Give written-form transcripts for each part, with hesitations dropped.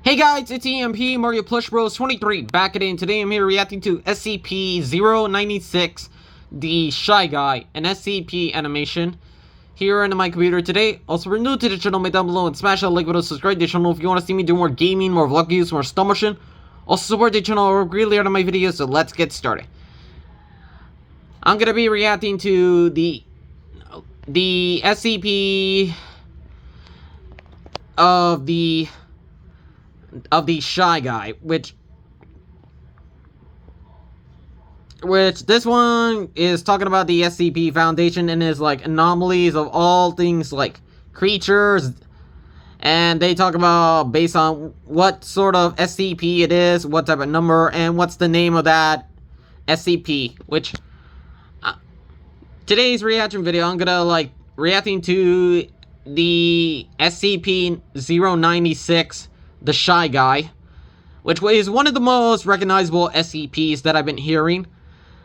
Hey guys, it's Empmarioplushbros23 back again. Today I'm here reacting to SCP-096, the Shy Guy, an SCP animation here on my computer today. Also, if you're new to the channel, make down below and smash that like button, subscribe to the channel if you want to see me do more gaming, more vlog views, more stop motion. Also support the channel or greatly out of my videos, so let's get started. I'm gonna be reacting to the SCP of the Shy Guy, which this one is talking about the SCP Foundation and is like anomalies of all things like creatures, and they talk about based on what sort of SCP it is, what type of number, and what's the name of that SCP, which today's reaction video I'm gonna like reacting to the SCP-096, the Shy Guy, which is one of the most recognizable SCPs that I've been hearing.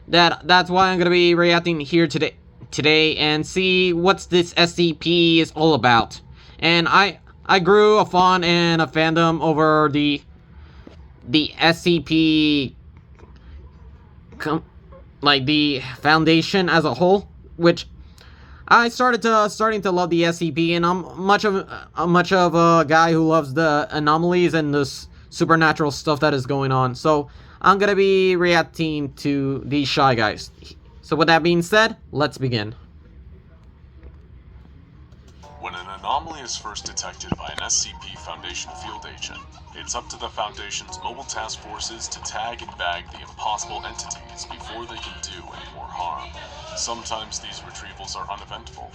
That's why I'm gonna be reacting here today and see what's this SCP is all about. And I grew a fond and a fandom over the SCP, like the Foundation as a whole, which I starting to love the SCP, and I'm much of a guy who loves the anomalies and the supernatural stuff that is going on. So I'm gonna be reacting to these Shy Guys. So with that being said, let's begin. When an anomaly is first detected by an SCP Foundation field agent, it's up to the Foundation's mobile task forces to tag and bag the impossible entities before they can do any more harm. Sometimes these retrievals are uneventful,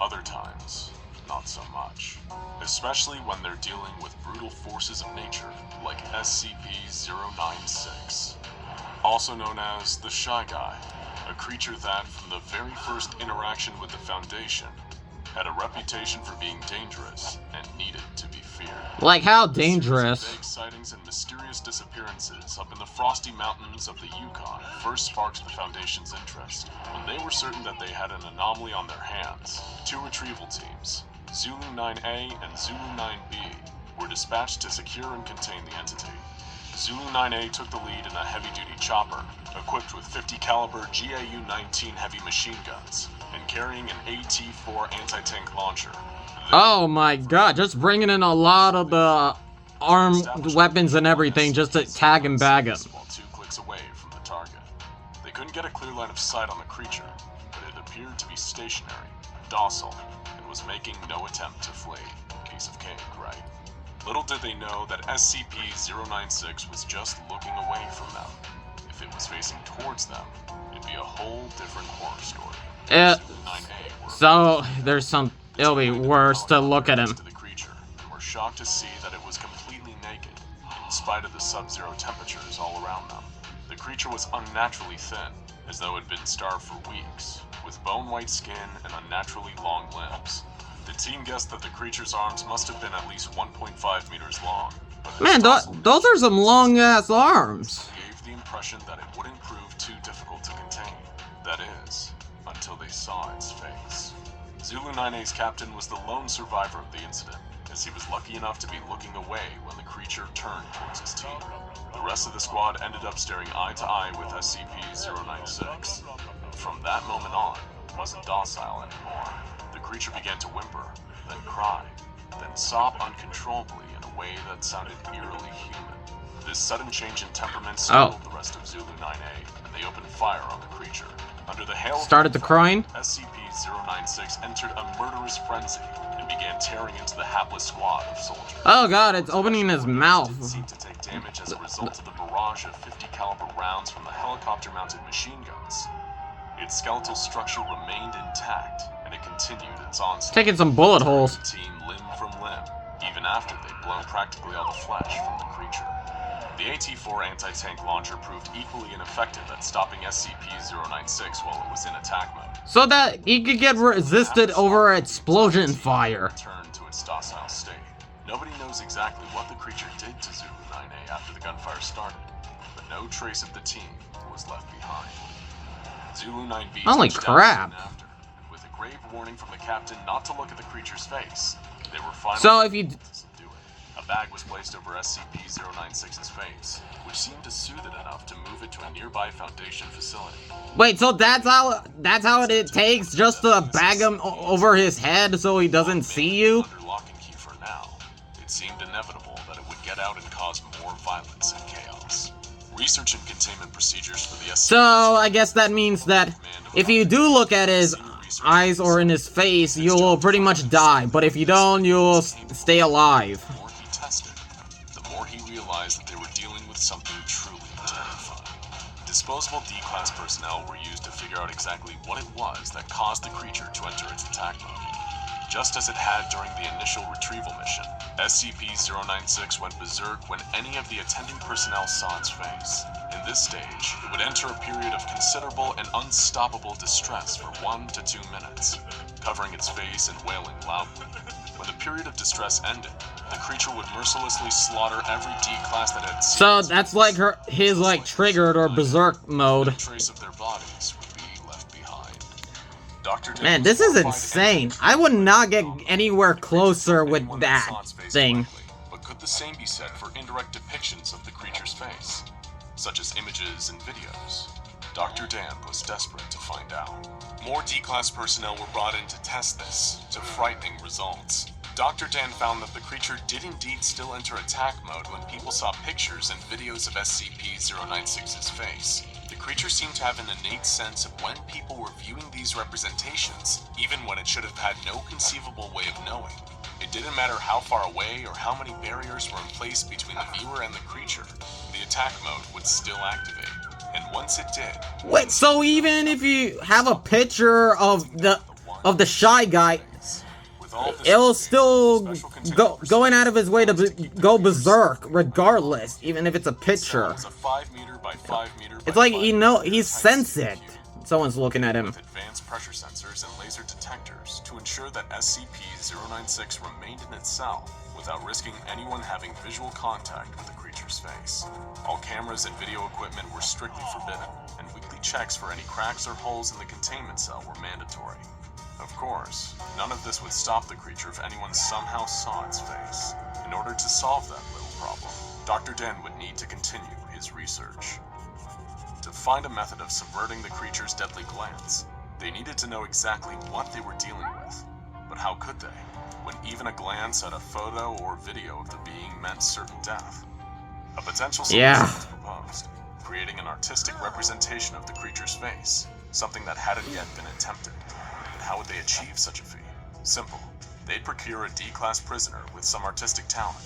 other times, not so much. Especially when they're dealing with brutal forces of nature, like SCP-096. Also known as the Shy Guy, a creature that, from the very first interaction with the Foundation, had a reputation for being dangerous and needed to be feared. Like how dangerous? Vague sightings and mysterious disappearances up in the frosty mountains of the Yukon first sparked the Foundation's interest when they were certain that they had an anomaly on their hands. Two retrieval teams, Zulu 9A and Zulu 9B, were dispatched to secure and contain the entity. Zulu 9A took the lead in a heavy-duty chopper, equipped with 50 caliber GAU-19 heavy machine guns, and carrying an AT-4 anti-tank launcher. Oh my god, just bringing in a lot of the armed weapons and everything just to tag and bag him. While 2 clicks away from the target. They couldn't get a clear line of sight on the creature, but it appeared to be stationary, docile, and was making no attempt to flee. Piece of cake, right? Little did they know that SCP-096 was just looking away from them. If it was facing towards them, it'd be a whole different horror story. So there's some. It'll be worse to look at him. The creature, and were shocked to see that it was completely naked, in spite of the sub-zero temperatures all around them. The creature was unnaturally thin, as though it had been starved for weeks, with bone-white skin and unnaturally long limbs. The team guessed that the creature's arms must have been at least 1.5 meters long. Man, those are some long-ass arms. Gave the impression that it wouldn't prove too difficult to contain. That is, until they saw its face. Zulu 9A's captain was the lone survivor of the incident, as he was lucky enough to be looking away when the creature turned towards his team. The rest of the squad ended up staring eye to eye with SCP-096. From that moment on, it wasn't docile anymore. The creature began to whimper, then cry, then sob uncontrollably in a way that sounded eerily human. This sudden change in temperament startled the rest of Zulu 9A, and they opened fire on the creature. Under the hail started the crying. SCP-096 entered a murderous frenzy and began tearing into the hapless squad of soldiers. Oh god, it's opening his mouth. It seemed to take damage as a result of the barrage of 50 caliber rounds from the helicopter-mounted machine guns. Its skeletal structure remained intact, and it continued its onslaught. Taking some bullet holes. The team limb from limb, even after they'd blown practically all the flesh from the creature. The AT-4 anti-tank launcher proved equally ineffective at stopping SCP-096 while it was in attack mode. So that he could get resisted over explosion fire. Returned to its docile state. Nobody knows exactly what the creature did to Zulu 9A after the gunfire started, but no trace of the team was left behind. Zulu 9B Holy crap. after, with a grave warning from the captain not to look at the creature's face. They were finally so if you able to subdue it. bag was placed over SCP-096's face, which seemed to soothe it enough to move it to a nearby Foundation facility. Wait, so that's how it takes, just to bag him over his head so he doesn't see you? Under lock and key for now. It seemed inevitable that it would get out and cause more violence and chaos. Research and containment procedures for the SCP. So I guess that means that if you do look at his eyes or in his face, you'll pretty much die. But if you don't, you'll stay alive. The more he tested, the more he realized that they were dealing with something truly terrifying. Disposable D-Class personnel were used to figure out exactly what it was that caused the creature to enter its attack mode. Just as it had during the initial retrieval mission, SCP-096 went berserk when any of the attending personnel saw its face. In this stage, it would enter a period of considerable and unstoppable distress for 1 to 2 minutes, covering its face and wailing loudly. When the period of distress ended, the creature would mercilessly slaughter every D-Class that had seen. So that's like his triggered or berserk mode. No trace of their bodies would be left behind. Man, this is insane. I would not get anywhere closer with that thing. But could the same be said for indirect depictions of the creature's face, such as images and videos? Dr. Dan was desperate to find out. More D-Class personnel were brought in to test this, to frightening results. Dr. Dan found that the creature did indeed still enter attack mode when people saw pictures and videos of SCP-096's face. The creature seemed to have an innate sense of when people were viewing these representations, even when it should have had no conceivable way of knowing. It didn't matter how far away or how many barriers were in place between the viewer and the creature, the attack mode would still activate. And once it did... Wait, so even if you have a picture of the shy guy, it'll still going out of his way to go berserk, regardless, even if it's a picture. It's like he senses it. Someone's looking at him. With advanced pressure sensors and laser detectors to ensure that SCP-096 remained in its cell without risking anyone having visual contact with the creature's face. All cameras and video equipment were strictly forbidden, and weekly checks for any cracks or holes in the containment cell were mandatory. Of course, none of this would stop the creature if anyone somehow saw its face. In order to solve that little problem, Dr. Dan would need to continue his research. To find a method of subverting the creature's deadly glance, they needed to know exactly what they were dealing with. But how could they, when even a glance at a photo or video of the being meant certain death? A potential solution was proposed, creating an artistic representation of the creature's face, something that hadn't yet been attempted. But how would they achieve such a feat? Simple. They'd procure a D-Class prisoner with some artistic talent,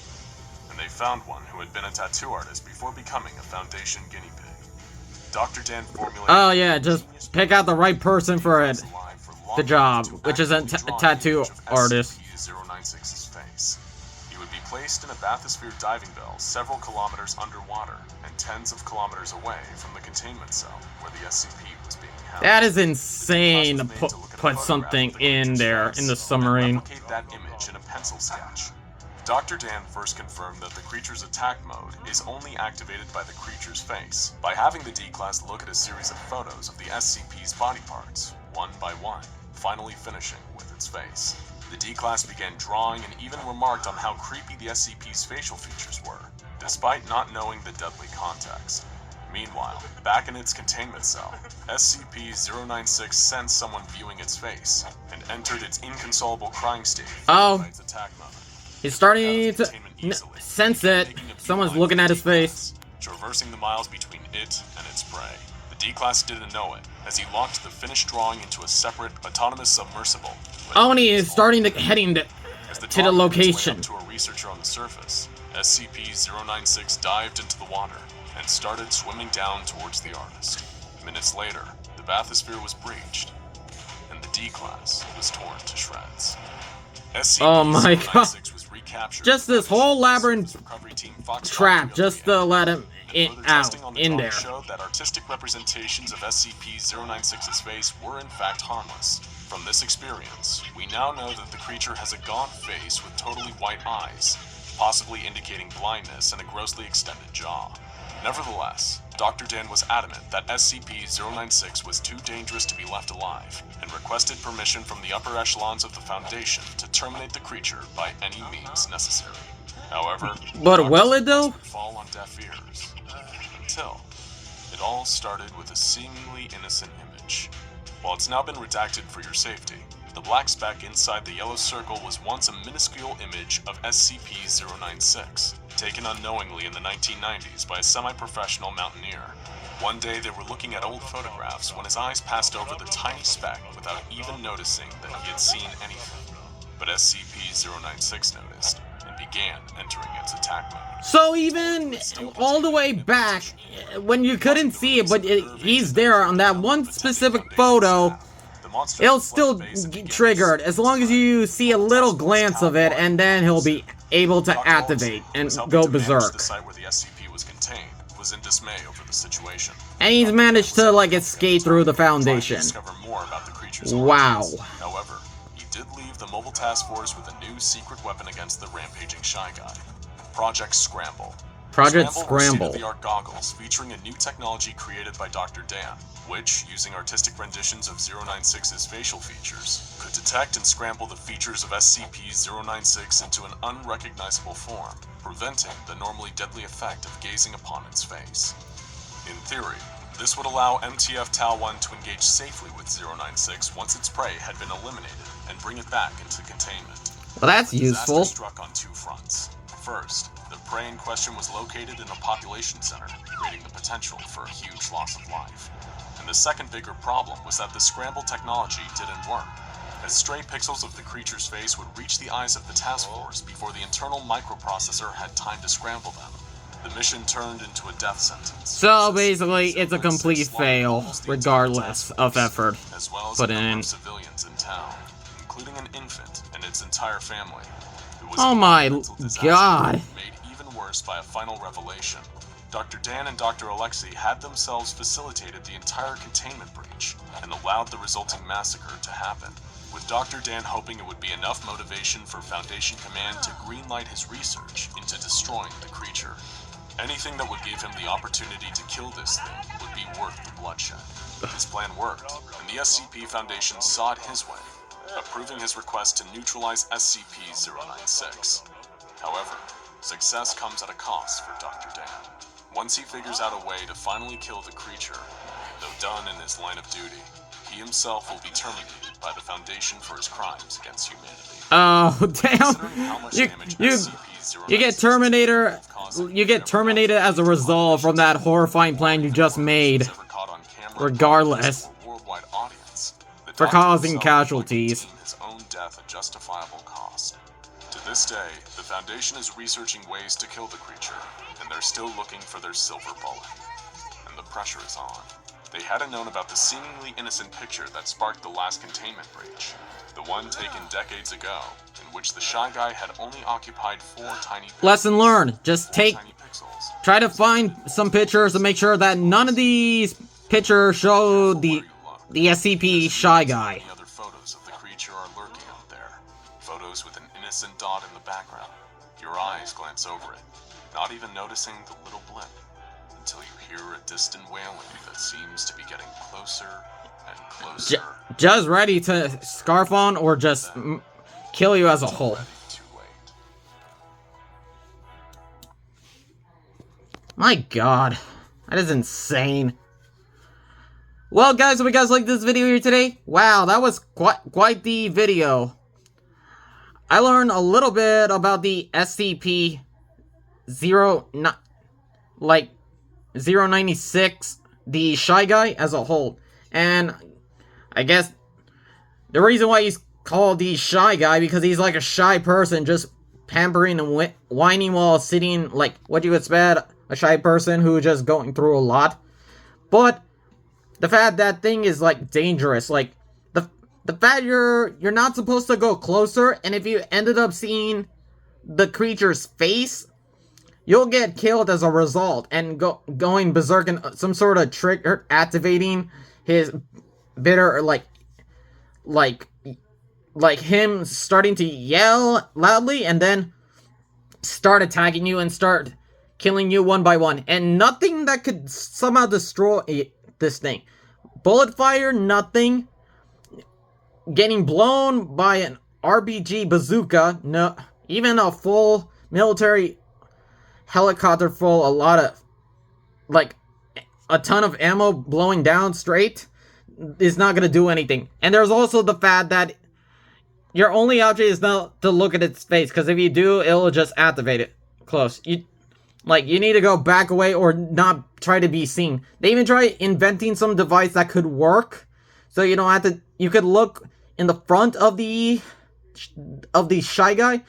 and they found one who had been a tattoo artist before becoming a Foundation guinea pig. Dr. Dan formulated... Oh yeah, just pick out the right person for it. The job, which is a tattoo artist. SCP-096's face. He would be placed in a bathysphere diving bell several kilometers underwater and tens of kilometers away from the containment cell where the SCP was being held. That is insane to put something in there in the submarine. Replicate that image in a pencil sketch. Dr. Dan first confirmed that the creature's attack mode is only activated by the creature's face, by having the D-Class look at a series of photos of the SCP's body parts, one by one, finally finishing with its face. The D-Class began drawing and even remarked on how creepy the SCP's facial features were, despite not knowing the deadly context. Meanwhile, back in its containment cell, SCP-096 sensed someone viewing its face, and entered its inconsolable crying state by its attack mode. He's starting to sense it. Someone's looking at his face. Traversing the miles between it and its prey. The D-Class didn't know it, as he launched the finished drawing into a separate, autonomous submersible. Oni is starting to heading to the location. To a researcher on the surface, SCP-096 dived into the water and started swimming down towards the artist. Minutes later, the bathysphere was breached, and the D-Class was torn to shreds. Oh my god. Captured. Just this whole labyrinth trap just to let him out in there. Showed that artistic representations of SCP-096's face were in fact harmless. From this experience, we now know that the creature has a gaunt face with totally white eyes, possibly indicating blindness and a grossly extended jaw. Nevertheless, Dr. Dan was adamant that SCP-096 was too dangerous to be left alive, and requested permission from the upper echelons of the Foundation to terminate the creature by any means necessary. However, But will it though? would fall on deaf ears. Until it all started with a seemingly innocent image. While it's now been redacted for your safety, the black speck inside the yellow circle was once a minuscule image of SCP-096, taken unknowingly in the 1990s by a semi-professional mountaineer. One day they were looking at old photographs when his eyes passed over the tiny speck without even noticing that he had seen anything. But SCP-096 noticed and began entering its attack mode. So even all the way back, when you couldn't see it, but he's there on that one specific photo, it'll still get triggered as long as you see a little glance of it, and then he'll be able to activate and go berserk. The site where the SCP was contained was in dismay over the situation. And he's managed to like escape through the Foundation. Discover more about the creature's Wow. origins. However, he did leave the mobile task force with a new secret weapon against the rampaging Shy Guy. Project Scramble. Project were Scramble. state-of-the-art goggles featuring a new technology created by Dr. Dan, which, using artistic renditions of 096's facial features, could detect and scramble the features of SCP-096 into an unrecognizable form, preventing the normally deadly effect of gazing upon its face. In theory, this would allow MTF Tau-1 to engage safely with 096 once its prey had been eliminated, and bring it back into containment. Well, that's The disaster useful. struck on two fronts. First, the prey in question was located in a population center, creating the potential for a huge loss of life. And the second bigger problem was that the scramble technology didn't work, as stray pixels of the creature's face would reach the eyes of the task force before the internal microprocessor had time to scramble them. The mission turned into a death sentence. So basically, it's a complete fail, regardless of effort as well as put a number in. of civilians in town, including an infant and its entire family. Who was Oh in my mental disaster, God. Made even worse by a final revelation. Dr. Dan and Dr. Alexei had themselves facilitated the entire containment breach and allowed the resulting massacre to happen, with Dr. Dan hoping it would be enough motivation for Foundation Command to greenlight his research into destroying the creature. Anything that would give him the opportunity to kill this thing would be worth the bloodshed. His plan worked, and the SCP Foundation saw it his way, approving his request to neutralize SCP-096. However, success comes at a cost for Dr. Dan. Once he figures out a way to finally kill the creature, though done in his line of duty, he himself will be terminated by the Foundation for his crimes against humanity. Oh, damn. Considering how much damage SCP-096 you get Terminator, causing you get terminated as a result from that horrifying plan you just made, ever caught on camera regardless, to a worldwide audience, the for doctor causing himself casualties. would deem his own death a justifiable cost. To this day, the Foundation is researching ways to kill the creature, and they're still looking for their silver bullet. And the pressure is on. They hadn't known about the seemingly innocent picture that sparked the last containment breach, the one taken decades ago, in which the Shy Guy had only occupied 4 tiny pixels. Lesson learned. Just take, Tiny pixels. try to find some pictures to make sure that none of these pictures show the SCP Shy Guy. Many other photos of the creature are lurking out there. Photos with an innocent dot in the background. Your eyes glance over it, not even noticing the little blip, until you hear a distant wailing that seems to be getting closer and closer. Just ready to scarf on or just kill you as a whole. Already too late. My God, that is insane. Well, guys, hope you guys liked this video here today. Wow, that was quite the video. I learned a little bit about the SCP-096, the Shy Guy as a whole, and I guess the reason why he's called the Shy Guy because he's like a shy person, just pampering and whining while sitting, like what you expect a shy person who just going through a lot. But the fact that thing is like dangerous, like the fact you're not supposed to go closer, and if you ended up seeing the creature's face, you'll get killed as a result, and going berserk and some sort of trigger activating his bitter, like him starting to yell loudly and then start attacking you and start killing you one by one, and nothing that could somehow destroy this thing. Bullet fire, nothing. Getting blown by an RPG bazooka, no. Even a full military helicopter full, a lot of, like, a ton of ammo blowing down straight is not gonna do anything. And there's also the fact that your only option is not to look at its face, because if you do, it'll just activate it close. You need to go back away or not try to be seen. They even try inventing some device that could work, so you don't have to. You could look in the front of the shy guy,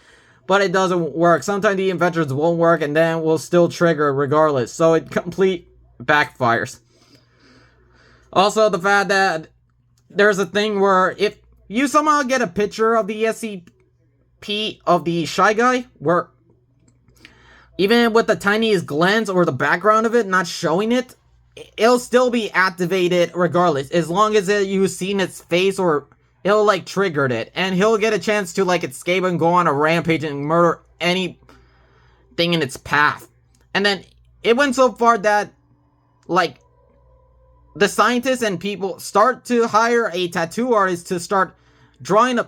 but it doesn't work. Sometimes the inventions won't work, and then will still trigger regardless. So it complete backfires. Also, the fact that there's a thing where if you somehow get a picture of the SCP of the shy guy, where even with the tiniest glance or the background of it not showing it, it'll still be activated regardless, as long as you've seen its face or it'll like triggered it, and he'll get a chance to like escape and go on a rampage and murder anything in its path. And then it went so far that like the scientists and people start to hire a tattoo artist to start drawing a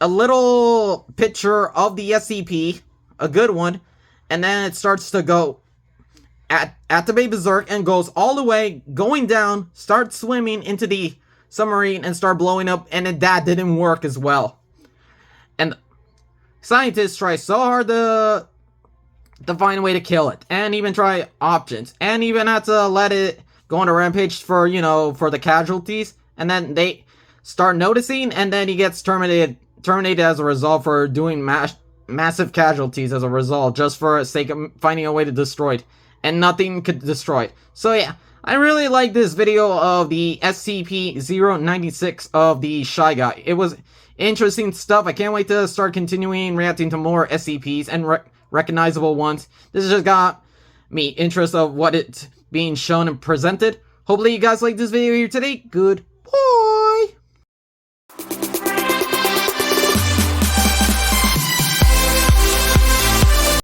little picture of the SCP, a good one, and then it starts to go activate berserk and goes all the way, going down, start swimming into the submarine and start blowing up, and then that didn't work as well. And scientists try so hard to find a way to kill it, and even try options, and even had to let it go on a rampage for, for the casualties, and then they start noticing, and then he gets terminated as a result for doing massive casualties as a result, just for the sake of finding a way to destroy it, and nothing could destroy it. So yeah, I really like this video of the SCP-096 of the Shy Guy. It was interesting stuff. I can't wait to start continuing reacting to more SCPs and recognizable ones. This just got me interest of what it's being shown and presented. Hopefully you guys like this video here today. Goodbye.